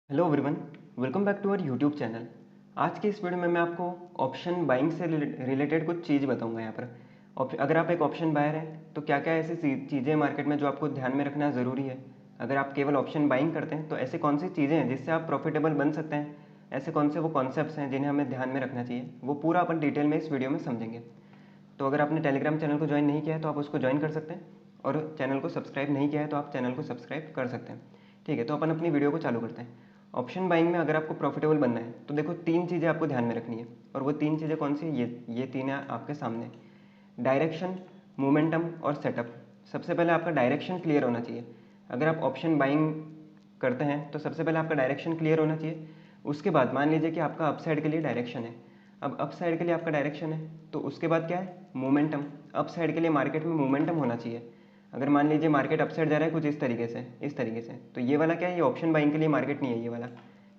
Hello everyone, welcome back to our YouTube channel. आज की इस वीडियो में मैं आपको ऑप्शन बाइंग से रिलेटेड कुछ चीज़ बताऊंगा। यहाँ पर अगर आप एक ऑप्शन बायर हैं तो क्या क्या ऐसी चीज़ें मार्केट में जो आपको ध्यान में रखना ज़रूरी है। अगर आप केवल ऑप्शन बाइंग करते हैं तो ऐसी कौन सी चीज़ें हैं जिससे आप प्रॉफिटेबल बन सकते हैं, ऐसे कौन से वो कॉन्सेप्ट्स हैं जिन्हें हमें ध्यान में रखना चाहिए, वो पूरा अपन डिटेल में इस वीडियो में समझेंगे। तो अगर आपने टेलीग्राम चैनल को ज्वाइन नहीं किया है तो आप उसको ज्वाइन कर सकते हैं, और चैनल को सब्सक्राइब नहीं किया है तो आप चैनल को सब्सक्राइब कर सकते हैं। ठीक है, तो अपन अपनी वीडियो को चालू करते हैं। ऑप्शन बाइंग में अगर आपको प्रॉफिटेबल बनना है तो देखो तीन चीज़ें आपको ध्यान में रखनी है, और वो तीन चीज़ें कौन सी, ये तीन है आपके सामने। डायरेक्शन, मोमेंटम और सेटअप। सबसे पहले आपका डायरेक्शन क्लियर होना चाहिए। अगर आप ऑप्शन बाइंग करते हैं तो सबसे पहले आपका डायरेक्शन क्लियर होना चाहिए। उसके बाद मान लीजिए कि आपका अपसाइड के लिए डायरेक्शन है। अब अपसाइड के लिए आपका डायरेक्शन है तो उसके बाद क्या है, मोमेंटम। अपसाइड के लिए मार्केट में मोमेंटम होना चाहिए। अगर मान लीजिए मार्केट अपसाइड जा रहा है कुछ इस तरीके से तो ये वाला क्या है, ये ऑप्शन बाइंग के लिए मार्केट नहीं है ये वाला।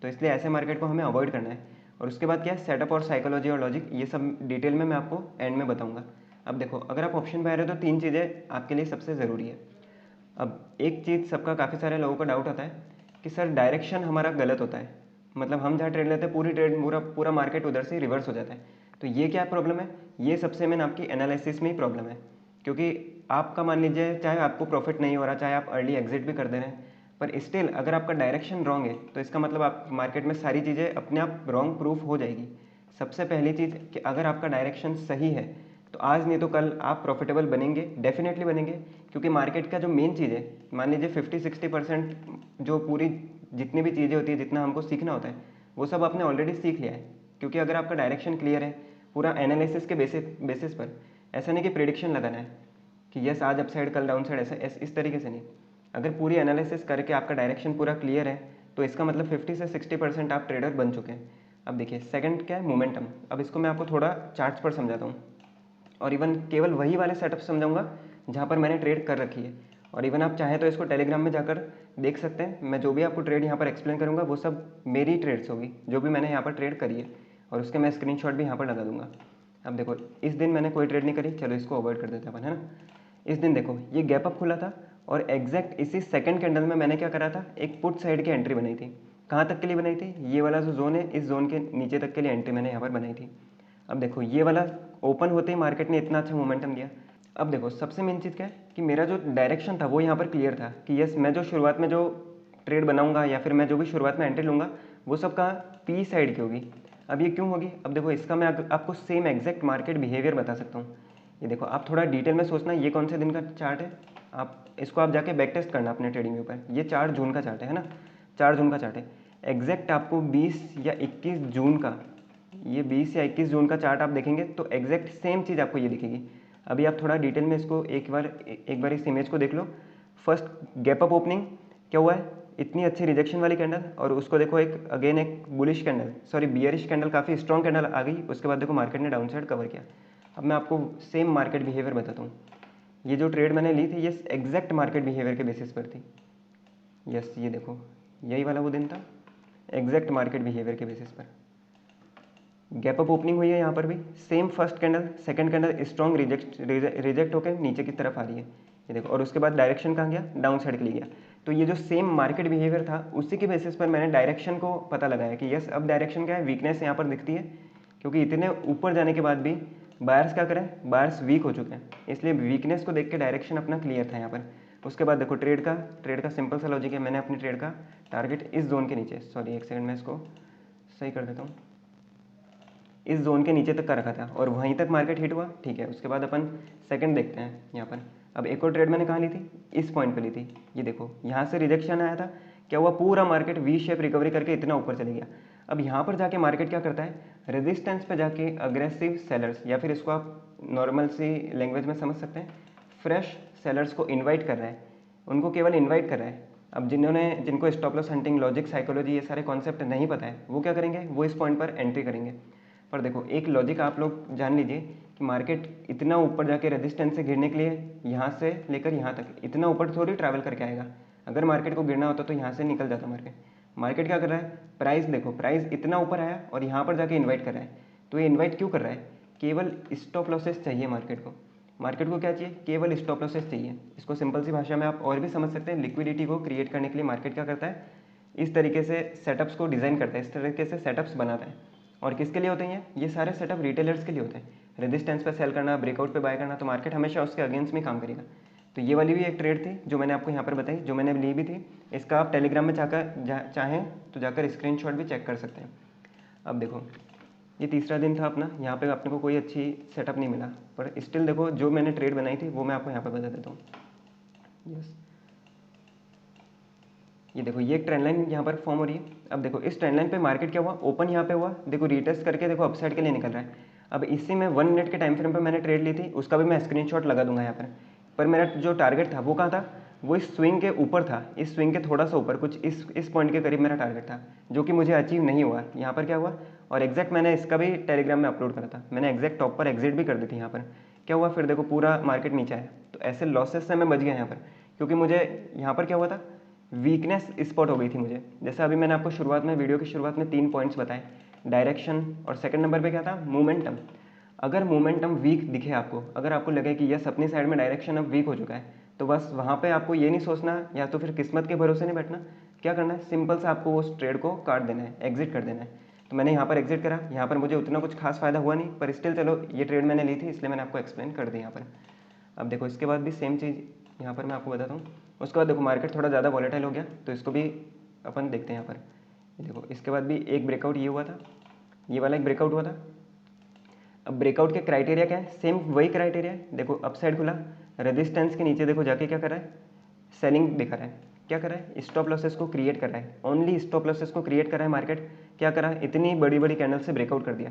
तो इसलिए ऐसे मार्केट को हमें अवॉइड करना है। और उसके बाद क्या है, सेटअप और साइकोलॉजी और लॉजिक, ये सब डिटेल में मैं आपको एंड में बताऊंगा। अब देखो, अगर आप ऑप्शन बायर है तो तीन चीज़ें आपके लिए सबसे ज़रूरी है। अब एक चीज़ सबका, काफ़ी सारे लोगों का डाउट आता है कि सर डायरेक्शन हमारा गलत होता है, मतलब हम जहाँ ट्रेड लेते हैं पूरी ट्रेड पूरा पूरा मार्केट उधर से रिवर्स हो जाता है। तो ये क्या प्रॉब्लम है, ये सबसे मेन आपकी एनालिसिस में ही प्रॉब्लम है। क्योंकि आपका मान लीजिए चाहे आपको प्रॉफिट नहीं हो रहा, चाहे आप अर्ली एग्जिट भी कर दे रहे हैं, पर स्टिल अगर आपका डायरेक्शन रॉन्ग है तो इसका मतलब आप मार्केट में सारी चीज़ें अपने आप रॉन्ग प्रूफ हो जाएगी। सबसे पहली चीज़ कि अगर आपका डायरेक्शन सही है तो आज नहीं तो कल आप प्रॉफिटेबल बनेंगे, डेफिनेटली बनेंगे। क्योंकि मार्केट का जो मेन चीज़ है, मान लीजिए 50-60% जो पूरी जितनी भी चीज़ें होती है, जितना हमको सीखना होता है वो सब आपने ऑलरेडी सीख लिया है। क्योंकि अगर आपका डायरेक्शन क्लियर है पूरा एनालिसिस के बेसिस पर, ऐसा नहीं कि प्रिडिक्शन लगाना है कि यस आज अपसाइड कल डाउन साइड, ऐसा इस तरीके से नहीं। अगर पूरी एनालिसिस करके आपका डायरेक्शन पूरा क्लियर है तो इसका मतलब 50 से 60% आप ट्रेडर बन चुके हैं। अब देखिए सेकंड क्या है, मोमेंटम। अब इसको मैं आपको थोड़ा चार्ट्स पर समझाता हूँ, और इवन केवल वही वाले सेटअप समझाऊंगा जहाँ पर मैंने ट्रेड कर रखी है। और इवन आप चाहें तो इसको टेलीग्राम में जाकर देख सकते हैं। मैं जो भी आपको ट्रेड यहाँ पर एक्सप्लेन करूँगा वो सब मेरी ट्रेड्स होगी जो भी मैंने यहाँ पर ट्रेड करी है, और उसके मैं स्क्रीनशॉट भी यहाँ पर लगा दूंगा। अब देखो, इस दिन मैंने कोई ट्रेड नहीं करी, चलो इसको अवॉइड कर देते हैं अपन, है ना। इस दिन देखो ये गैप अप खुला था, और एग्जैक्ट इसी सेकंड कैंडल में मैंने क्या करा था, एक पुट साइड की एंट्री बनाई थी। कहाँ तक के लिए बनाई थी, ये वाला जो जोन है इस जोन के नीचे तक के लिए एंट्री मैंने यहाँ पर बनाई थी। अब देखो ये वाला ओपन होते ही मार्केट ने इतना अच्छा मोमेंटम दिया। अब देखो सबसे मेन चीज़ क्या है कि मेरा जो डायरेक्शन था वो यहाँ पर क्लियर था कि यस मैं जो शुरुआत में जो ट्रेड बनाऊंगा या फिर मैं जो भी शुरुआत में एंट्री लूँगा वो सब कहाँ, पी साइड की होगी। अब ये क्यों होगी, अब देखो इसका मैं आपको सेम एग्जैक्ट मार्केट बिहेवियर बता सकता हूँ। ये देखो आप थोड़ा डिटेल में सोचना, ये कौन से दिन का चार्ट है, आप इसको आप जाके बैक टेस्ट करना अपने ट्रेडिंग के ऊपर। ये 4 जून का चार्ट है ना, 4 जून का चार्ट है। एग्जैक्ट आपको 20 या 21 जून का, ये 20 या 21 जून का चार्ट आप देखेंगे तो एग्जैक्ट सेम चीज़ आपको ये दिखेगी। अभी आप थोड़ा डिटेल में इसको एक बार इस इमेज को देख लो। फर्स्ट गैप अप ओपनिंग क्या हुआ है, इतनी अच्छी रिजेक्शन वाली कैंडल, और उसको देखो एक अगेन एक bullish candle, sorry bearish candle, काफ़ी स्ट्रॉन्ग कैंडल आ गई। उसके बाद देखो मार्केट ने डाउन साइड कवर किया। अब मैं आपको सेम मार्केट बिहेवियर बताता हूँ। ये जो ट्रेड मैंने ली थी ये एग्जैक्ट मार्केट बिहेवियर के बेसिस पर थी। यस ये देखो यही वाला वो दिन था, एग्जैक्ट मार्केट बिहेवियर के बेसिस पर गैप अप ओपनिंग हुई है। यहाँ पर भी same first candle second candle strong reject होकर नीचे की तरफ आ रही है, ये देखो। और उसके बाद डायरेक्शन कहाँ गया, डाउन साइड के लिए गया। तो ये जो सेम मार्केट बिहेवियर था उसी के बेसिस पर मैंने डायरेक्शन को पता लगाया कि यस अब डायरेक्शन क्या है, वीकनेस यहाँ पर दिखती है। क्योंकि इतने ऊपर जाने के बाद भी बायर्स क्या करें, बायर्स वीक हो चुके हैं, इसलिए वीकनेस को देख के डायरेक्शन अपना क्लियर था यहाँ पर। उसके बाद देखो ट्रेड का सिंपल सा लॉजिक है, मैंने अपनी ट्रेड का टारगेट इस जोन के नीचे, सॉरी एक सेकंड में इसको सही कर देता हूँ, इस जोन के नीचे तक का रखा था और वहीं तक मार्केट हिट हुआ। ठीक है, उसके बाद अपन सेकंड देखते हैं यहाँ पर। अब एक और ट्रेड मैंने कहाँ ली थी, इस पॉइंट पे ली थी। ये देखो यहाँ से रिजेक्शन आया था, क्या हुआ, पूरा मार्केट वी शेप रिकवरी करके इतना ऊपर चले गया। अब यहाँ पर जाके मार्केट क्या करता है, रेजिस्टेंस पे जाके अग्रेसिव सेलर्स, या फिर इसको आप नॉर्मल सी लैंग्वेज में समझ सकते हैं, फ्रेश सेलर्स को इन्वाइट कर रहा है, उनको केवल इन्वाइट कर रहा है। अब जिनको stop loss hunting, logic, psychology ये सारे कॉन्सेप्ट नहीं पता है वो क्या करेंगे, वो इस पॉइंट पर एंट्री करेंगे। पर देखो एक लॉजिक आप लोग जान लीजिए कि मार्केट इतना ऊपर जाके रेजिस्टेंस से गिरने के लिए यहाँ से लेकर यहाँ तक इतना ऊपर थोड़ी ट्रैवल करके आएगा। अगर मार्केट को गिरना होता तो यहाँ से निकल जाता मार्केट। मार्केट क्या कर रहा है, प्राइस देखो, प्राइस इतना ऊपर आया और यहाँ पर जाके इन्वाइट कर रहा है। तो ये इन्वाइट क्यों कर रहा है, केवल स्टॉप लॉसेस चाहिए मार्केट को। मार्केट को क्या चाहिए, केवल स्टॉप लॉसेस चाहिए। इसको सिंपल सी भाषा में आप और भी समझ सकते हैं, लिक्विडिटी को क्रिएट करने के लिए मार्केट क्या करता है, इस तरीके से सेटअप्स को डिज़ाइन करता है, इस तरीके से सेटअप्स बनाता है। और किसके लिए होते हैं ये सारे सेटअप रिटेलर्स के लिए होते हैं। रेजिस्टेंस पे सेल करना, ब्रेकआउट पे बाय करना, तो मार्केट हमेशा उसके अगेंस्ट में काम करेगा। तो ये वाली भी एक ट्रेड थी जो मैंने आपको यहाँ पर बताई, जो मैंने ली भी थी। इसका आप टेलीग्राम में चाहें तो जाकर स्क्रीनशॉट भी चेक कर सकते हैं। अब देखो ये तीसरा दिन था अपना, यहाँ पे अपने को कोई अच्छी सेटअप नहीं मिला, पर स्टिल देखो जो मैंने ट्रेड बनाई थी वो मैं आपको यहाँ पर बता देता हूँ। यस, ये देखो ये एक ट्रेंड लाइन यहाँ पर फॉर्म हो रही है। अब देखो इस ट्रेंड लाइन पे मार्केट क्या हुआ, ओपन यहाँ पे हुआ, देखो रीटेस्ट करके देखो अपसाइड के लिए निकल रहा है। अब इसी में 1 मिनट के टाइम फ्रेम पे मैंने ट्रेड ली थी, उसका भी मैं स्क्रीनशॉट लगा दूंगा यहाँ पर मेरा जो टारगेट था वो कहाँ था, वो इस स्विंग के ऊपर था, इस स्विंग के थोड़ा सा ऊपर, कुछ इस पॉइंट के करीब मेरा टारगेट था, जो कि मुझे अचीव नहीं हुआ। यहाँ पर क्या हुआ, और एग्जैक्ट मैंने इसका भी टेलीग्राम में अपलोड करा था, मैंने एग्जैक्ट टॉप पर एग्जिट भी कर दी थी। यहाँ पर क्या हुआ, फिर देखो पूरा मार्केट नीचे आया। तो ऐसे लॉसेस से मैं बच गया यहाँ पर, क्योंकि मुझे यहाँ पर क्या हुआ था, वीकनेस स्पॉट हो गई थी मुझे। जैसे अभी मैंने आपको शुरुआत में, वीडियो की शुरुआत में 3 पॉइंट्स बताए, डायरेक्शन, और सेकंड नंबर पे क्या था, मोमेंटम। अगर मोमेंटम वीक दिखे आपको, अगर आपको लगे कि यस अपनी साइड में डायरेक्शन अब वीक हो चुका है, तो बस वहाँ पे आपको ये नहीं सोचना या तो फिर किस्मत के भरोसे नहीं बैठना। क्या करना है, सिंपल सा आपको उस ट्रेड को काट देना है, एग्जिट कर देना है। तो मैंने यहाँ पर एग्जिट करा, यहाँ पर मुझे उतना कुछ खास फायदा हुआ नहीं, पर स्टिल चलो ये ट्रेड मैंने ली थी, इसलिए मैंने आपको एक्सप्लेन कर दी यहाँ पर। अब देखो इसके बाद भी सेम चीज़ यहाँ पर मैं आपको बताता हूँ। उसके बाद देखो मार्केट थोड़ा ज़्यादा वॉलेटाइल हो गया, तो इसको भी अपन देखते हैं यहाँ पर। देखो इसके बाद भी एक ब्रेकआउट ये हुआ था, ये वाला एक ब्रेकआउट हुआ था। अब ब्रेकआउट के क्राइटेरिया क्या है, सेम वही क्राइटेरिया है। देखो अपसाइड खुला, रेजिस्टेंस के नीचे देखो जाके क्या कर रहा है, सेलिंग दिखा रहा है। क्या कर रहा है, स्टॉप लॉसेस को क्रिएट कर रहा है, ओनली स्टॉप लॉसेस को क्रिएट कर रहा है मार्केट। क्या करा, इतनी बड़ी बड़ी कैंडल से ब्रेकआउट कर दिया।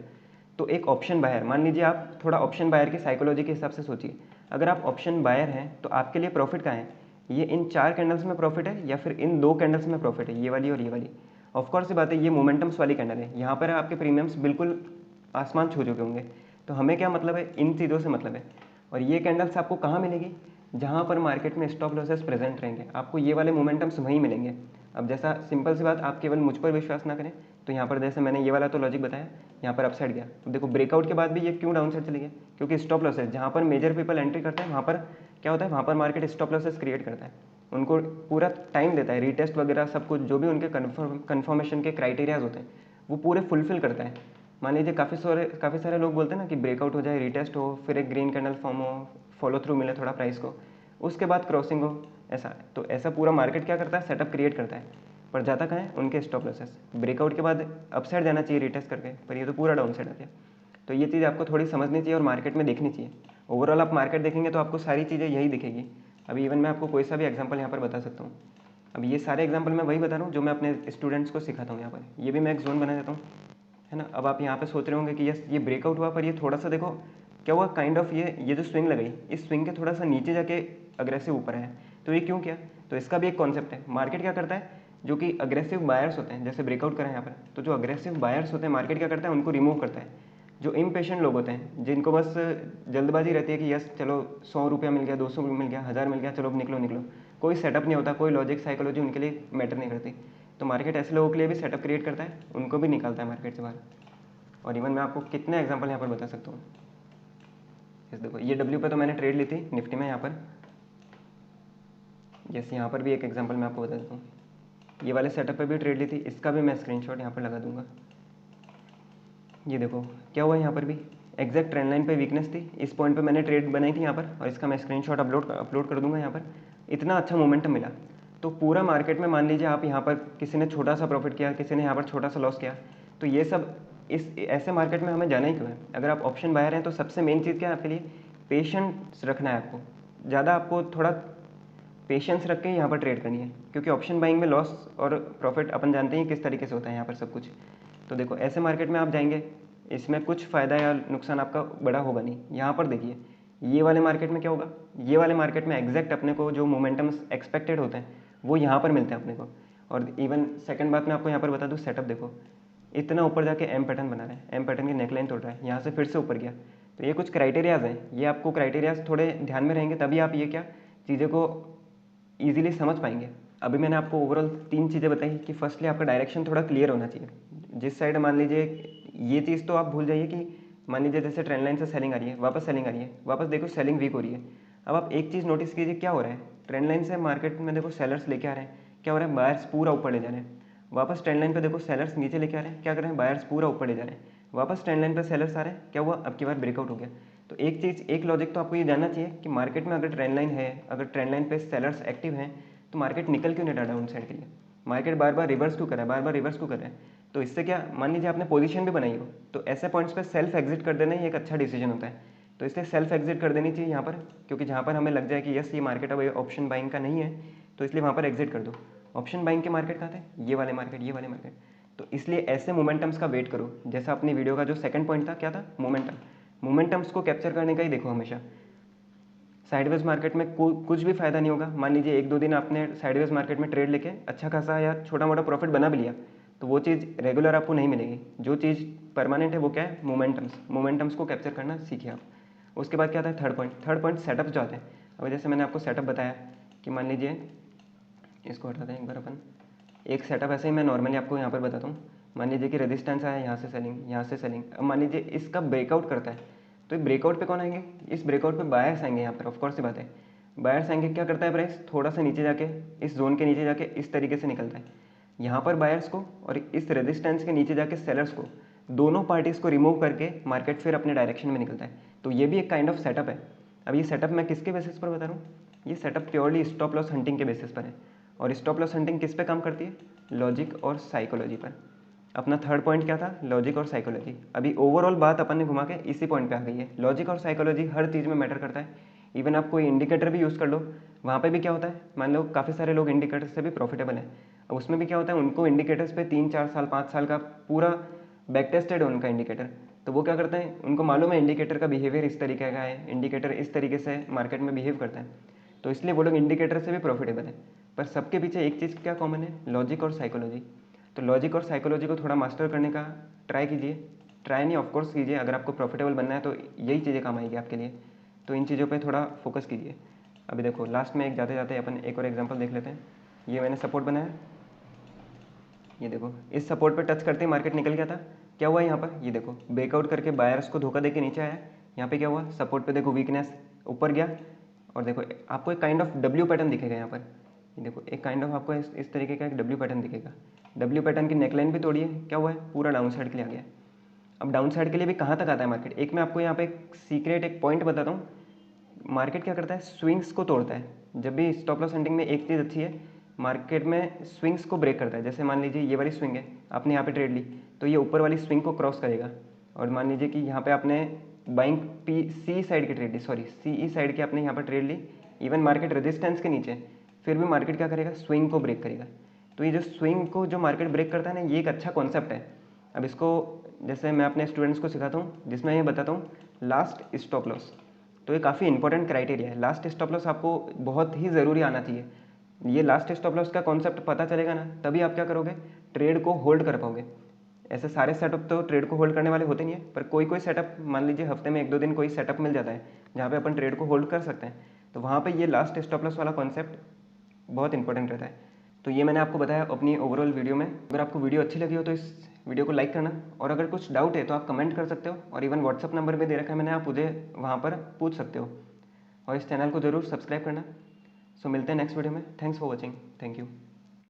तो एक ऑप्शन बायर, मान लीजिए आप थोड़ा ऑप्शन बायर की साइकोलॉजी के हिसाब से सोचिए, अगर आप ऑप्शन बायर हैं तो आपके लिए प्रॉफिट कहाँ है, ये इन 4 कैंडल्स में प्रॉफिट है या फिर इन 2 कैंडल्स में प्रॉफिट है, ये वाली और ये वाली। ऑफकोर्स बात है, ये मोमेंटम्स वाली कैंडल है, यहाँ पर आपके प्रीमियम्स बिल्कुल आसमान छू चुके होंगे। तो हमें क्या मतलब है, इन चीज़ों से मतलब है। और ये कैंडल्स आपको कहाँ मिलेगी, जहाँ पर मार्केट में स्टॉप लॉसेस प्रेजेंट रहेंगे, आपको ये वाले मोमेंटम्स वहीं मिलेंगे। अब जैसा सिंपल सी बात, आप केवल मुझ पर विश्वास ना करें, तो यहाँ पर जैसे मैंने ये वाला तो लॉजिक बताया, यहाँ पर अपसाइड गया। तो देखो ब्रेकआउट के बाद भी ये क्यों डाउन साइड चली गई, क्योंकि स्टॉप लॉसेस जहाँ पर मेजर पीपल एंट्री करते हैं, वहाँ पर क्या होता है, वहाँ पर मार्केट स्टॉप लॉसेस क्रिएट करता है, उनको पूरा टाइम देता है, रीटेस्ट वगैरह सब कुछ जो भी उनके कन्फर्मेशन के क्राइटेरियाज होते हैं वो पूरे फुलफिल करता है। मान लीजिए काफ़ी सारे लोग बोलते हैं ना कि ब्रेकआउट हो जाए, रीटेस्ट हो, फिर एक ग्रीन कैंडल फॉर्म हो, फॉलो थ्रू मिले थोड़ा प्राइस को, उसके बाद क्रॉसिंग हो, ऐसा। तो ऐसा पूरा मार्केट क्या करता है, सेटअप क्रिएट करता है, पर जाता कहाँ है, उनके स्टॉप लॉसेस। ब्रेकआउट के बाद अपसाइड जाना चाहिए रीटेस्ट करके, पर ये तो पूरा डाउन साइड आ गया। तो ये चीज़ आपको थोड़ी समझनी चाहिए और मार्केट में देखनी चाहिए। ओवरऑल आप मार्केट देखेंगे तो आपको सारी चीज़ें यही दिखेगी। अभी इवन मैं आपको कोई सा भी एग्जांपल यहाँ पर बता सकता हूँ। अब ये सारे एग्जांपल मैं वही बता रहा हूँ जो मैं अपने स्टूडेंट्स को सिखाता हूँ। यहाँ पर ये भी मैं एक जोन बना देता हूँ, है ना। अब आप यहाँ पे सोच रहे होंगे कि यस ये ब्रेकआउट हुआ, पर ये थोड़ा सा देखो क्या हुआ, काइंड ऑफ ये जो स्विंग लगाई, इस स्विंग के थोड़ा सा नीचे जाके अग्रेसिव ऊपर है। तो ये क्यों किया, तो इसका भी एक कॉन्सेप्ट है। मार्केट क्या करता है, जो कि अग्रेसिव बायर्स होते हैं, जैसे ब्रेकआउट करें यहाँ पर, तो जो अग्रेसिव बायर्स होते हैं मार्केट क्या करता है, उनको रिमूव करता है। जो इम्पेशेंट लोग होते हैं, जिनको बस जल्दबाजी रहती है कि यस चलो 100 रुपया मिल गया, 200 मिल गया, 1000 मिल गया, चलो अब निकलो निकलो, कोई सेटअप नहीं होता, कोई लॉजिक साइकोलॉजी उनके लिए मैटर नहीं करती। तो मार्केट ऐसे लोगों के लिए भी सेटअप क्रिएट करता है, उनको भी निकालता है मार्केट से बाहर। और इवन मैं आपको कितने एग्जांपल यहाँ पर बता सकता हूँ। यस देखो ये डब्ल्यू पे तो मैंने ट्रेड ली थी निफ्टी में यहाँ पर। यस यहाँ पर भी एक एग्जांपल मैं आपको बता देता हूँ, ये वाले सेटअप पे भी ट्रेड ली थी, इसका भी मैं स्क्रीनशॉट यहाँ पर लगा दूंगा। ये देखो क्या हुआ, यहाँ पर भी एग्जैक्ट ट्रेंड लाइन पे वीकनेस थी, इस पॉइंट पे मैंने ट्रेड बनाई थी यहाँ पर, और इसका मैं स्क्रीनशॉट अपलोड कर दूंगा यहाँ पर। इतना अच्छा मोमेंटम मिला। तो पूरा मार्केट में मान लीजिए आप यहाँ पर किसी ने छोटा सा प्रॉफिट किया, किसी ने यहाँ पर छोटा सा लॉस किया, तो ये सब इस ऐसे मार्केट में हमें जाना ही क्यों है। अगर आप ऑप्शन बायर हैं तो सबसे मेन चीज़ क्या है आपके लिए, पेशेंस रखना है आपको। ज़्यादा आपको थोड़ा पेशेंस रख के यहाँ पर ट्रेड करनी है, क्योंकि ऑप्शन बाइंग में लॉस और प्रॉफिट अपन जानते हैं किस तरीके से होता है यहाँ पर सब कुछ। तो देखो ऐसे मार्केट में आप जाएंगे, इसमें कुछ फ़ायदा या नुकसान आपका बड़ा होगा नहीं। यहाँ पर देखिए ये वाले मार्केट में क्या होगा, ये वाले मार्केट में एग्जैक्ट अपने को जो मोमेंटम्स एक्सपेक्टेड होते हैं वो यहाँ पर मिलते हैं अपने को। और इवन सेकंड बात मैं आपको यहाँ पर बता दूँ, सेटअप देखो इतना ऊपर जाके एम पैटर्न बना रहा है, एम पैटर्न की नेकलाइन तोड़ रहा है, यहाँ से फिर से ऊपर गया। तो ये कुछ क्राइटेरियाज हैं, ये आपको क्राइटेरियाज थोड़े ध्यान में रहेंगे तभी आप ये क्या चीज़ों को ईजिली समझ पाएंगे। अभी मैंने आपको ओवरऑल 3 चीज़ें बताई कि फर्स्टली आपका डायरेक्शन थोड़ा क्लियर होना चाहिए। जिस साइड मान लीजिए, ये चीज़ तो आप भूल जाइए कि मान लीजिए जैसे ट्रेंड लाइन से सेलिंग आ रही है, वापस सेलिंग आ रही है, वापस देखो सेलिंग वीक हो रही है। अब आप एक चीज़ नोटिस कीजिए क्या हो रहा है, ट्रेंड लाइन से मार्केट में देखो सेलर्स लेके आ रहे हैं, क्या हो रहा है, बायर्स पूरा ऊपर ले जा रहे हैं। वापस ट्रेंड लाइन पे देखो सेलर्स नीचे लेके आ रहे हैं, क्या कर रहे हैं, बायर्स पूरा ऊपर ले जा रहे हैं, वापस ट्रेंड लाइन पे सेलर्स आ रहे हैं, क्या हुआ, अब की बार ब्रेकआउट हो गया। तो एक चीज़, एक लॉजिक तो आपको ये जानना चाहिए कि मार्केट में अगर ट्रेंड लाइन है, अगर ट्रेंड लाइन पे सेलर्स एक्टिव हैं, तो मार्केट निकल क्यों नहीं रहा डाउन साइड के लिए, मार्केट बार बार रिवर्स क्यों कर रहा है, बार बार रिवर्स क्यों कर रहा है। तो इससे क्या, मान लीजिए आपने पोजीशन भी बनाई हो, तो ऐसे पॉइंट्स पे सेल्फ एग्जिट कर देना ही एक अच्छा डिसीजन होता है। तो इसलिए सेल्फ एग्जिट कर देनी चाहिए यहाँ पर, क्योंकि जहाँ पर हमें लग जाए कि यस ये मार्केट अब ऑप्शन बाइंग का नहीं है, तो इसलिए वहाँ पर एग्जिट कर दो। ऑप्शन बाइंग के मार्केट कहाँ थे, ये वाले मार्केट, ये वाले मार्केट। तो इसलिए ऐसे मोमेंटम्स का वेट करो। जैसा अपनी वीडियो का जो सेकंड पॉइंट था, क्या था, मोमेंटम। मोमेंटम्स को कैप्चर करने का ही देखो हमेशा। साइडवेज मार्केट में कुछ भी फायदा नहीं होगा। मान लीजिए 1-2 दिन आपने साइडवेज मार्केट में ट्रेड लेके अच्छा खासा या छोटा मोटा प्रॉफिट बना भी लिया, तो वो चीज़ रेगुलर आपको नहीं मिलेगी। जो चीज़ परमानेंट है वो क्या है, मोमेंटम्स। मोमेंटम्स को कैप्चर करना सीखिए आप। उसके बाद क्या आता है, थर्ड पॉइंट सेटअप जो आते हैं। अब जैसे मैंने आपको सेटअप बताया कि मान लीजिए, इसको हटाते हैं एक बार अपन, एक सेटअप ऐसे ही मैं नॉर्मली आपको यहाँ पर बताता हूँ। मान लीजिए कि रेजिस्टेंस आया, यहाँ से सेलिंग, यहाँ से सेलिंग। अब मान लीजिए इसका ब्रेकआउट करता है, तो ब्रेकआउट पे कौन आएंगे, इस ब्रेकआउट पे बायर्स आएंगे। यहाँ पर ऑफकोर्स सी बात है, बायर्स आएंगे। क्या करता है प्राइस, थोड़ा सा नीचे जाके, इस जोन के नीचे जाके इस तरीके से निकलता है। यहाँ पर बायर्स को और इस रेजिस्टेंस के नीचे जाके सेलर्स को, दोनों पार्टीज को रिमूव करके मार्केट फिर अपने डायरेक्शन में निकलता है। तो ये भी एक काइंड ऑफ सेटअप है। अब ये सेटअप मैं किसके बेसिस पर बता रहा हूँ, ये setup purely stop loss hunting के बेसिस पर है। और स्टॉप लॉस हंटिंग किस पे काम करती है, लॉजिक और साइकोलॉजी पर। अपना थर्ड पॉइंट क्या था, लॉजिक और साइकोलॉजी। अभी ओवरऑल बात अपन ने घुमा के इसी पॉइंट पे आ गई है। लॉजिक और साइकोलॉजी हर चीज़ में मैटर करता है। इवन आप कोई इंडिकेटर भी यूज़ कर लो, वहाँ पे भी क्या होता है, मान लो काफ़ी सारे लोग इंडिकेटर से भी प्रॉफिटेबल हैं। अब उसमें भी क्या होता है, उनको इंडिकेटर्स पे 3-4 साल 5 साल का पूरा बैक टेस्टेड है उनका इंडिकेटर। तो वो क्या करते हैं, उनको मालूम है इंडिकेटर का बिहेवियर इस तरीके का है, इंडिकेटर इस तरीके से मार्केट में बिहेव करता है, तो इसलिए वो लोग इंडिकेटर से भी प्रॉफिटेबल है। पर सबके पीछे एक चीज़ क्या कॉमन है, लॉजिक और साइकोलॉजी। तो लॉजिक और साइकोलॉजी को थोड़ा मास्टर करने का ट्राई कीजिए। ट्राई नहीं, ऑफकोर्स कीजिए। अगर आपको प्रॉफिटेबल बनना है तो यही चीज़ें काम आएगी आपके लिए। तो इन चीज़ों पे थोड़ा फोकस कीजिए। अभी देखो लास्ट में एक जाते जाते अपन एक और एग्जांपल देख लेते हैं। ये मैंने सपोर्ट बनाया, ये देखो इस सपोर्ट पे टच करते ही मार्केट निकल गया था। क्या हुआ यहाँ पर, ये देखो ब्रेकआउट करके बायर्स को धोखा देके नीचे आया। यहाँ पे क्या हुआ, सपोर्ट पे देखो वीकनेस, ऊपर गया। और देखो आपको एक काइंड ऑफ डब्ल्यू पैटर्न दिखेगा यहाँ पर। ये देखो एक काइंड ऑफ आपको इस तरीके का एक डब्ल्यू पैटर्न दिखेगा। डब्ल्यू पैटर्न की नेकलाइन भी तोड़ी है, क्या हुआ है, पूरा डाउन साइड के लिए आ गया। अब डाउन साइड के लिए भी कहाँ तक आता है मार्केट, एक मैं आपको यहाँ पे एक सीक्रेट एक पॉइंट बताता हूँ। मार्केट क्या करता है, स्विंग्स को तोड़ता है। जब भी स्टॉप लॉस हंटिंग में एक चीज़ अच्छी है, मार्केट में स्विंग्स को ब्रेक करता है। जैसे मान लीजिए ये वाली स्विंग है, आपने यहाँ पे ट्रेड ली, तो ये ऊपर वाली स्विंग को क्रॉस करेगा। और मान लीजिए कि यहाँ पे आपने बाइंग पी सी साइड की ट्रेड ली, सॉरी सीई साइड की आपने यहाँ पर ट्रेड ली, इवन मार्केट रेजिस्टेंस के नीचे, फिर भी मार्केट क्या करेगा, स्विंग को ब्रेक करेगा। तो ये जो स्विंग को जो मार्केट ब्रेक करता है ना, ये एक अच्छा कॉन्सेप्ट है। अब इसको जैसे मैं अपने स्टूडेंट्स को सिखाता हूँ, जिसमें ये बताता हूँ लास्ट स्टॉप लॉस। तो ये काफ़ी इंपॉर्टेंट क्राइटेरिया है। लास्ट स्टॉप लॉस आपको बहुत ही ज़रूरी आना चाहिए। ये लास्ट स्टॉप लॉस का कॉन्सेप्ट पता चलेगा ना, तभी आप क्या करोगे, ट्रेड को होल्ड कर पाओगे। ऐसे सारे सेटअप तो ट्रेड को होल्ड करने वाले होते नहीं है, पर कोई कोई सेटअप, मान लीजिए हफ्ते में 1-2 दिन कोई सेटअप मिल जाता है जहाँ पे अपन ट्रेड को होल्ड कर सकते हैं, तो वहाँ पे ये लास्ट स्टॉप लॉस वाला कॉन्सेप्ट बहुत इंपॉर्टेंट रहता है। तो ये मैंने आपको बताया अपनी ओवरऑल वीडियो में। अगर आपको वीडियो अच्छी लगी हो तो इस वीडियो को लाइक करना, और अगर कुछ डाउट है तो आप कमेंट कर सकते हो, और इवन व्हाट्सअप नंबर भी दे रखा है मैंने, आप मुझे वहाँ पर पूछ सकते हो। और इस चैनल को ज़रूर सब्सक्राइब करना। सो मिलते हैं नेक्स्ट वीडियो में। Thanks for watching, thank you.